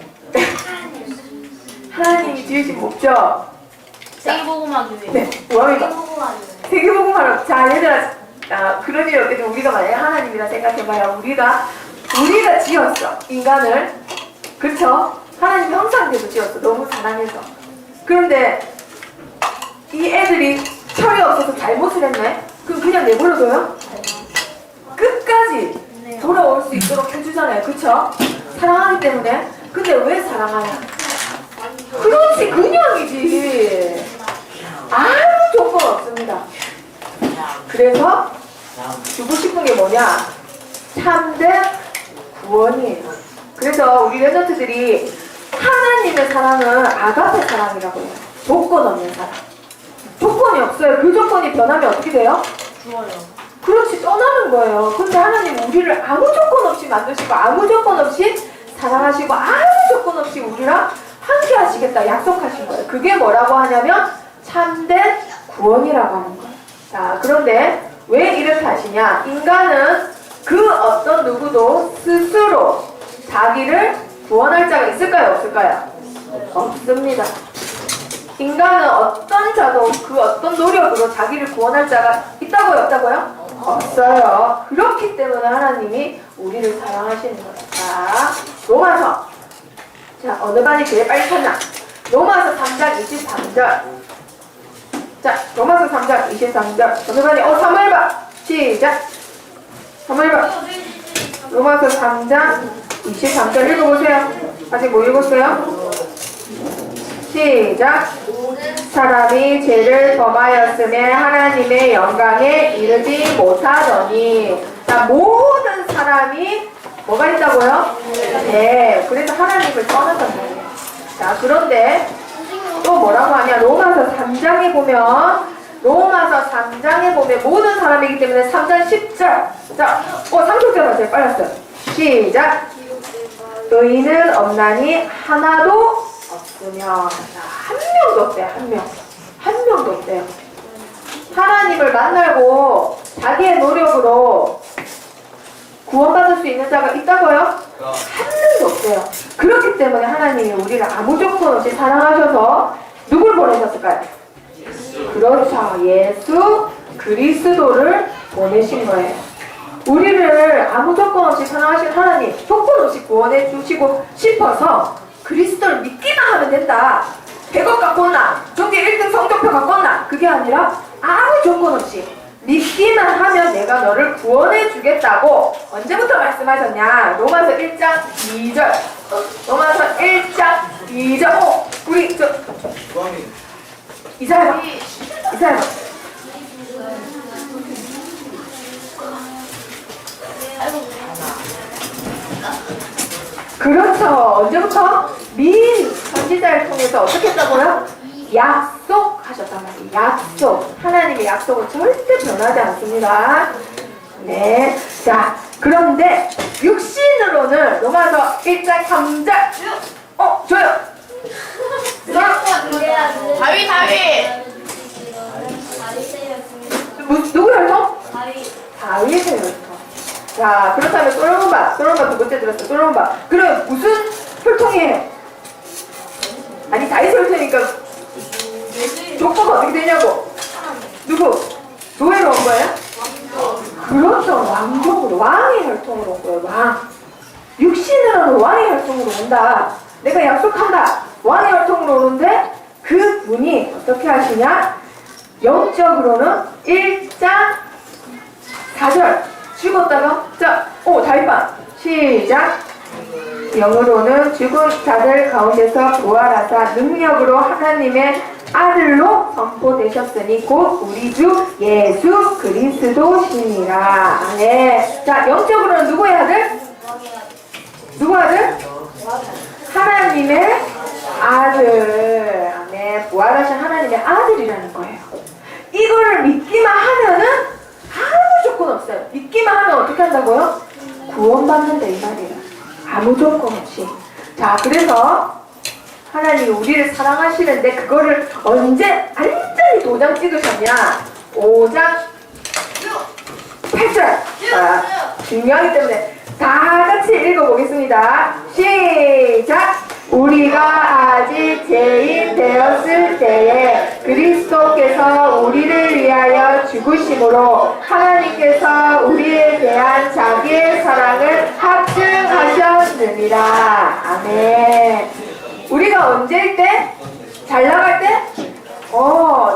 하나님이 지으신 목적. 세계복음화 교회. 네, 뭐합니까? 세계복음화로. 자, 얘들아. 그런 일이 없겠지만 우리가 만약에 하나님이라 생각해봐요. 우리가 지었어. 인간을. 그렇죠? 하나님이 형상대로 지었어. 너무 사랑해서. 그런데 이 애들이 철이 없어서 잘못을 했네? 그럼 그냥 내버려둬요? 끝까지 돌아올 수 있도록 해주잖아요. 그쵸? 사랑하기 때문에. 근데 왜 사랑하냐? 그렇지, 그냥이지. 아무 조건 없습니다. 그래서 주고 싶은 게 뭐냐? 참된 구원이에요. 그래서 우리 레전트들이 하나님의 사랑은 아가페 사랑이라고 해요. 조건 없는 사랑. 조건이 없어요. 그 조건이 변하면 어떻게 돼요? 죽어요. 그렇지, 떠나는 거예요. 근데 하나님 우리를 아무 조건 없이 만드시고 아무 조건 없이 사랑하시고 아무 조건 없이 우리랑 함께 하시겠다 약속하신 거예요. 그게 뭐라고 하냐면 참된 구원이라고 하는 거예요. 자, 그런데 왜 이렇게 하시냐? 인간은 그 어떤 누구도 스스로 자기를 구원할 자가 있을까요? 없을까요? 없습니다. 인간은 어떤 자도 그 어떤 노력으로 자기를 구원할 자가 있다고요? 없다고요? 없어요. 그렇기 때문에 하나님이 우리를 사랑하시는 거예요. 자, 로마서 자, 어느 반이 제일 빨리 찾나? 로마서 3장 23절. 자, 로마서 3장 23절. 어느 반이? 사무엘봐. 시작. 사무엘봐. 로마서 3장 23절 읽어보세요. 아직 못 읽었어요? 시작. 사람이 죄를 범하였음에 하나님의 영광에 이르지 못하더니. 자, 모든 사람이 뭐가 있다고요? 네. 그래서 하나님을 떠났단 말이에요. 자, 그런데 또 뭐라고 하냐? 로마서 3장에 보면 모든 사람이기 때문에 3장 10절. 자, 30절만 제일 빨랐어요. 시작. 의인은 없나니 하나도 없으며. 자, 한 명도 없대요. 한 명도 없대요. 하나님을 만나고 자기의 노력으로 구원받을 수 있는 자가 있다고요? 한 명도 없대요. 그렇기 때문에 하나님이 우리를 아무 조건 없이 사랑하셔서 누굴 보내셨을까요? 그렇죠. 예수 그리스도를 보내신 거예요. 우리를 아무 조건 없이 사랑하신 하나님, 조건 없이 구원해 주시고 싶어서 그리스도를 믿기만 하면 된다. 100억 갖고 온나? 종교 1등 성적표 갖고 온나? 그게 아니라 아무 조건 없이 믿기만 하면 내가 너를 구원해 주겠다고 언제부터 말씀하셨냐? 로마서 1장 2절. 로마서 1장 2절. 우리 이사야. 그렇죠. 언제부터? 민 선지자를 통해서 어떻게 했다고요? 약속하셨단 말이에요. 약속. 하나님의 약속은 절대 변하지 않습니다. 네. 자, 그런데 육신으로는 로마서 1장 3절. 줘요. 다윗. 누구 혈통? 다윗의 혈통. 자, 그렇다면 솔로몬바 두 번째 들었어. 솔로몬바. 그럼 무슨 혈통이에요? 아니, 다윗 혈통이니까 족보가 어떻게 되냐고? 누구? 노예로 온 거예요? 그렇죠. 왕족으로, 왕의 혈통으로 온 거예요. 왕. 육신으로는 왕의 혈통으로 온다. 내가 약속한다. 왕의 혈통으로 오는데 그 분이 어떻게 하시냐? 영적으로는 1장 4절 죽었다가 다윗반 시작. 영으로는 죽은 자들 가운데서 부활하사 능력으로 하나님의 아들로 선포되셨으니 곧 우리 주 예수 그리스도시니라. 네. 자, 영적으로는 누구의 아들? 누구 아들? 하나님의 아들. 네. 부활하신 하나님의 아들이라는 거예요. 이거를 믿기만 하면은 아무 조건 없어요. 믿기만 하면 어떻게 한다고요? 구원받는다 이 말이에요. 아무 조건 없이. 자, 그래서 하나님이 우리를 사랑하시는데 그거를 언제 완전히 도장 찍으셨냐? 5장 8절. 자, 중요하기 때문에 다 같이 읽어보겠습니다. 시작! 우리가 아직 죄인 되었을 때에 그리스도께서 우리를 위하여 죽으심으로 하나님께서 우리에 대한 자기의 사랑을 확증하셨느니라. 아멘. 우리가 언제일 때? 잘 나갈 때?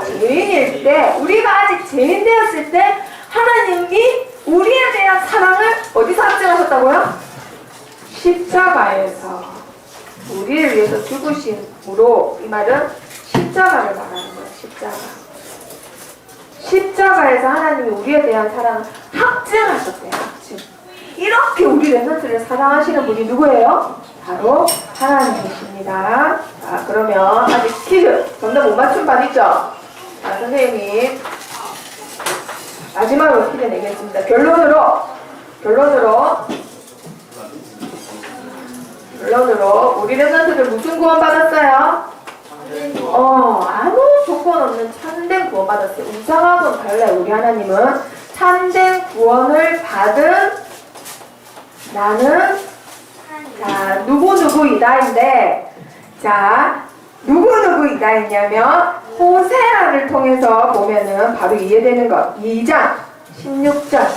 죄인일 때, 우리가 아직 죄인 되었을 때 하나님이 우리에 대한 사랑을 어디서 확증하셨다고요? 십자가에서 우리를 위해서 죽으심으로. 이 말은 십자가를 말하는 거예요. 십자가에서 하나님이 우리에 대한 사랑을 확증하셨대요. 확증. 이렇게 우리 렘넌트를 사랑하시는 분이 누구예요? 바로 하나님이십니다. 자, 그러면 아직 퀴즈 정답 못 맞춘 반 있죠? 자, 선생님이 마지막으로 퀴즈 내겠습니다. 결론으로 우리 렘넌트들 무슨 구원 받았어요? 아무 조건 없는 참된 구원 받았어요. 우상하고는 달라요. 우리 하나님은 참된 구원을 받은 나는 자, 누구이다인데, 자, 누구이다 했냐면 호세아를 통해서 보면은 바로 이해되는 것. 2장 16절.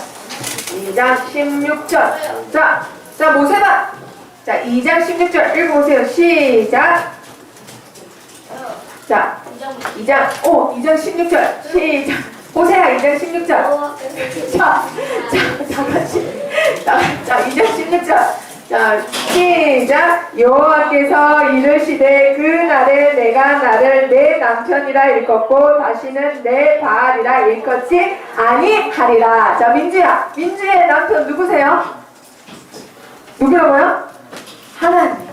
자, 모세봐. 자, 2장 16절 읽어보세요. 시작. 자, 2장 16절. 시작. 호세아 2장 16절. 자, 다 같이. 자, 2장 16절. 자, 시작. 여호와께서 이르시되 그날에 내가 나를 내 남편이라 일컫고 다시는 내 바알이라 일컫지 아니하리라. 자, 민주의 남편 누구세요? 누구라고요? 하나님.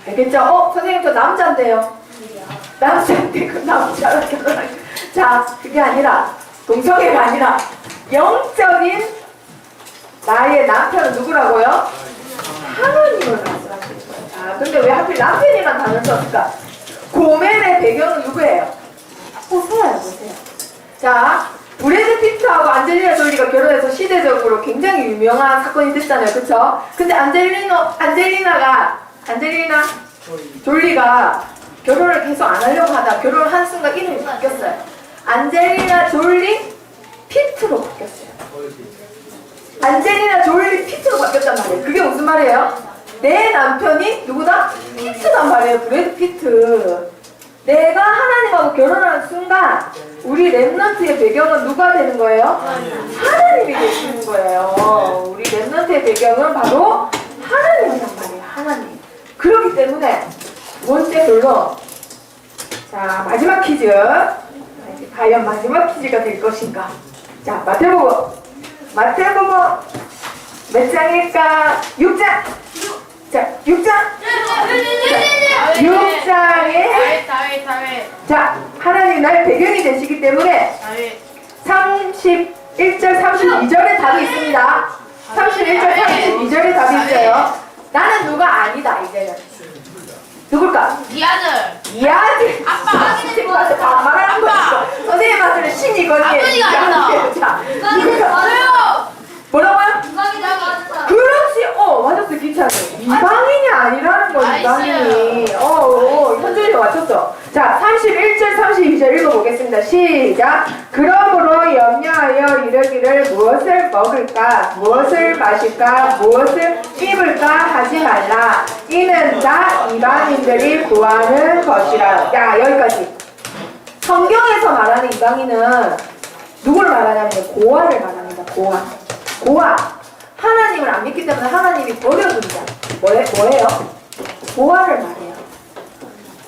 알겠죠? 선생님 저 남자인데요. 남자인데 그 남자랑 결혼할. 자, 그게 아니라 동성애가 아니라 영적인 나의 남편은 누구라고요? 하나님을 말씀하시는 거예요. 자, 근데 왜 하필 남편이란 단어를 썼을까? 고멜의 배경은 누구예요? 호세아요, 보세요. 자, 브래드 피트하고 안젤리나 졸리가 결혼해서 시대적으로 굉장히 유명한 사건이 됐잖아요, 그쵸? 근데 안젤리나 졸리가 결혼을 계속 안 하려고 하다 결혼을 한 순간 이름이 바뀌었어요. 안젤리나 졸리 피트로 바뀌었어요. 안젤리나 졸리 피트로 바뀌었단 말이에요. 그게 무슨 말이에요? 내 남편이 누구다? 피트란 말이에요. 브래드 피트. 내가 하나님하고 결혼하는 순간 우리 랩넌트의 배경은 누가 되는 거예요? 하나님이 되시는 거예요. 우리 랩넌트의 배경은 바로 하나님이란 말이에요. 하나님. 그렇기 때문에 두 번째 결론. 자, 마지막 퀴즈. 과연 마지막 퀴즈가 될 것인가? 자, 마태복음 몇 장일까? 6장! 자, 6장! 6장에 자, 하나님 나의 배경이 되시기 때문에 31절, 32절에 답이 있습니다. 31절, 32절에 답이 있어요. 나는 누가 아니다, 이제는. 누굴까? 네 아들. 이 아들. 아빠. 선생님한테 다 말하는 거죠. 선생님 아들은 신이거든요. 아버지가 아니다. 자, 맞아요. 뭐라고요? 이방이다. 그렇지. 맞았어. 괜찮아. 이방인이 아니라는 거, 이방인이. 현준이 맞췄어. 자, 31절, 32절 읽어보겠습니다. 시작. 그러므로 염려하여 이르기를 무엇을 먹을까, 무엇을 마실까, 무엇을 입을까 하지 말라. 이는 다 이방인들이 구하는 것이라. 야, 여기까지. 성경에서 말하는 이방인은 누굴 말하냐면 고아를 말합니다. 고아. 하나님을 안 믿기 때문에 하나님이 버려둔다. 뭐예요? 고아를 말해요.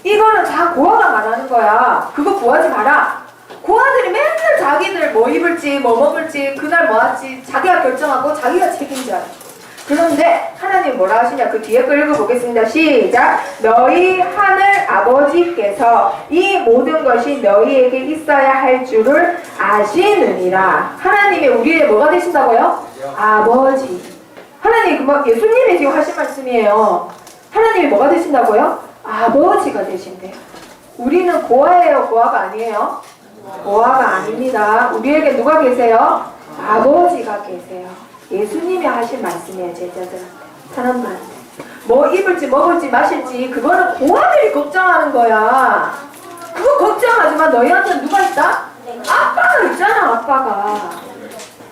이거는 다 고아가 말하는 거야. 그거 구하지 마라. 고아들이 맨날 자기들 뭐 입을지 뭐 먹을지 그날 뭐 할지 자기가 결정하고 자기가 책임져요. 그런데 하나님 뭐라 하시냐? 그 뒤에 거 읽어보겠습니다. 시작. 너희 하늘 아버지께서 이 모든 것이 너희에게 있어야 할 줄을 아시느니라. 하나님이 우리의 뭐가 되신다고요? 아버지. 하나님, 예수님이 지금 하신 말씀이에요. 하나님이 뭐가 되신다고요? 아버지가 되신대요. 우리는 고아예요? 고아가 아니에요? 고아가 아닙니다. 우리에게 누가 계세요? 아버지가 계세요. 예수님이 하신 말씀이에요. 제자들한테, 사람들한테. 뭐 입을지 먹을지 마실지 그거는 고아들이 걱정하는 거야. 그거 걱정하지만 너희한테는 누가 있다? 아빠가 있잖아. 아빠가.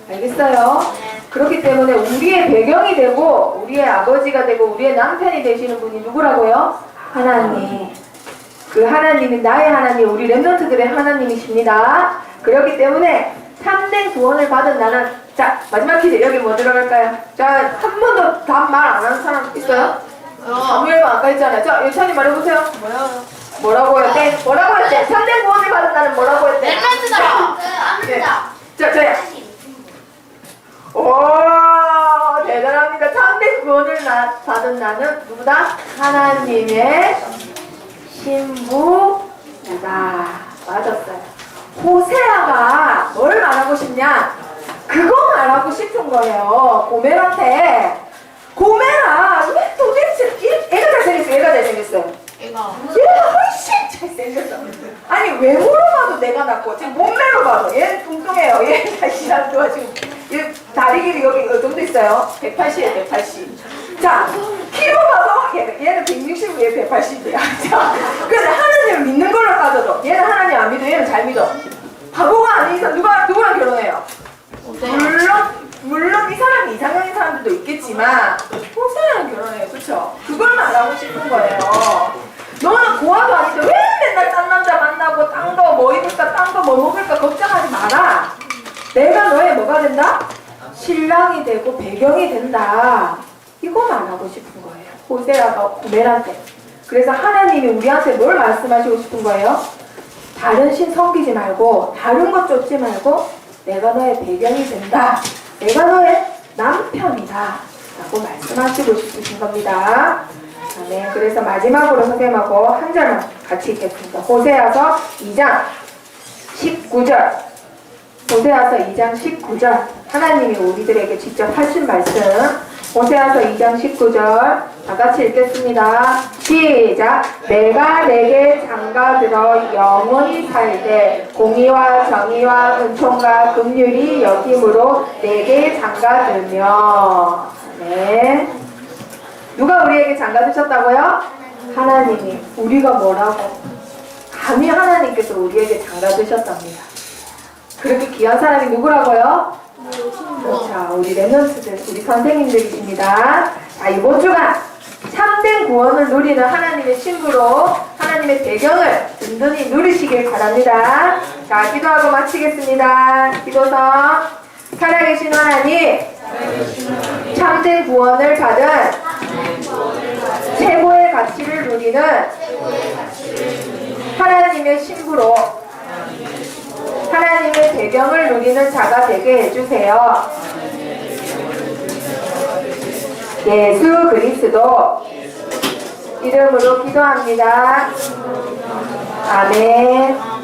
알겠어요? 그렇기 때문에 우리의 배경이 되고 우리의 아버지가 되고 우리의 남편이 되시는 분이 누구라고요? 하나님. 그 하나님이 나의 하나님, 우리 랩런트들의 하나님이십니다. 그렇기 때문에 참된 구원을 받은 나는, 자, 마지막 퀴즈. 여기 뭐 들어갈까요? 자, 한 번도 답 말 안 하는 사람 있어요? 사무엘만 아까 했잖아요. 자, 예찬이 말해보세요. 뭐라고요? 네, 뭐라고 했대? 참된 구원을 받은 나는 뭐라고 했대? 랩런트다. 네. 자, 저요. 오, 대단합니다. 참된 구원을 받은 나는 누구다? 하나님의 신부다. 맞았어요. 호세아가 뭘 말하고 싶냐? 그거 말하고 싶은 거예요. 고멜한테. 고멜아, 왜 도대체 애가 잘생겼어요? 얘가 잘생겼어요? 얘가 훨씬 잘생겼어. 아니, 외모로 봐도 내가 낫고 지금 몸매로 봐도 얘는 뚱뚱해요. 얘는 다시 안 좋아. 지금 얘 다리 길이 여기 이 정도 있어요. 180이에요. 180. 자, 키로 봐도 얘는 160, 얘 180이야. 자, 그래서 하나님을 믿는 걸로 따져도 얘는 하나님 안 믿어. 얘는 잘 믿어. 바보가 아닌 이상 누구랑 결혼해요? 물론 물론 이 사람이 이상형인 사람들도 있겠지만 호세랑 결혼해요. 그쵸? 그걸 말하고 싶은 거예요. 너는 고아도 아닌데 왜 맨날 딴 남자 만나고 딴 거 뭐 입을까 딴 거 뭐 먹을까 걱정하지 마라. 내가 너의 뭐가 된다? 신랑이 되고 배경이 된다. 이거 말하고 싶은 거예요. 호세아가 고멜한테. 그래서 하나님이 우리한테 뭘 말씀하시고 싶은 거예요? 다른 신 섬기지 말고 다른 것 쫓지 말고 내가 너의 배경이 된다. 내가 너의 남편이다. 라고 말씀하시고 싶으신 겁니다. 네, 그래서 마지막으로 선생님하고 한 절만 같이 읽겠습니다. 호세아서 2장 19절. 호세아서 2장 19절. 하나님이 우리들에게 직접 하신 말씀. 호세아서 2장 19절. 다 같이 읽겠습니다. 시작. 내가 내게 장가들어 영원히 살되 공의와 정의와 은총과 긍휼이 여김으로 내게 장가들며. 네. 누가 우리에게 장가드셨다고요? 하나님이. 우리가 뭐라고? 감히 하나님께서 우리에게 장가드셨답니다. 그렇게 귀한 사람이 누구라고요? 자, 우리 랩런트들, 우리 선생님들이십니다. 자, 이번 주간 참된 구원을 누리는 하나님의 신부로 하나님의 배경을 든든히 누리시길 바랍니다. 자, 기도하고 마치겠습니다. 기도서. 살아계신 하나님, 참된 구원을 받은 최고의 가치를 누리는 하나님의 신부로 하나님의 배경을 누리는 자가 되게 해주세요. 예수 그리스도 이름으로 기도합니다. 아멘.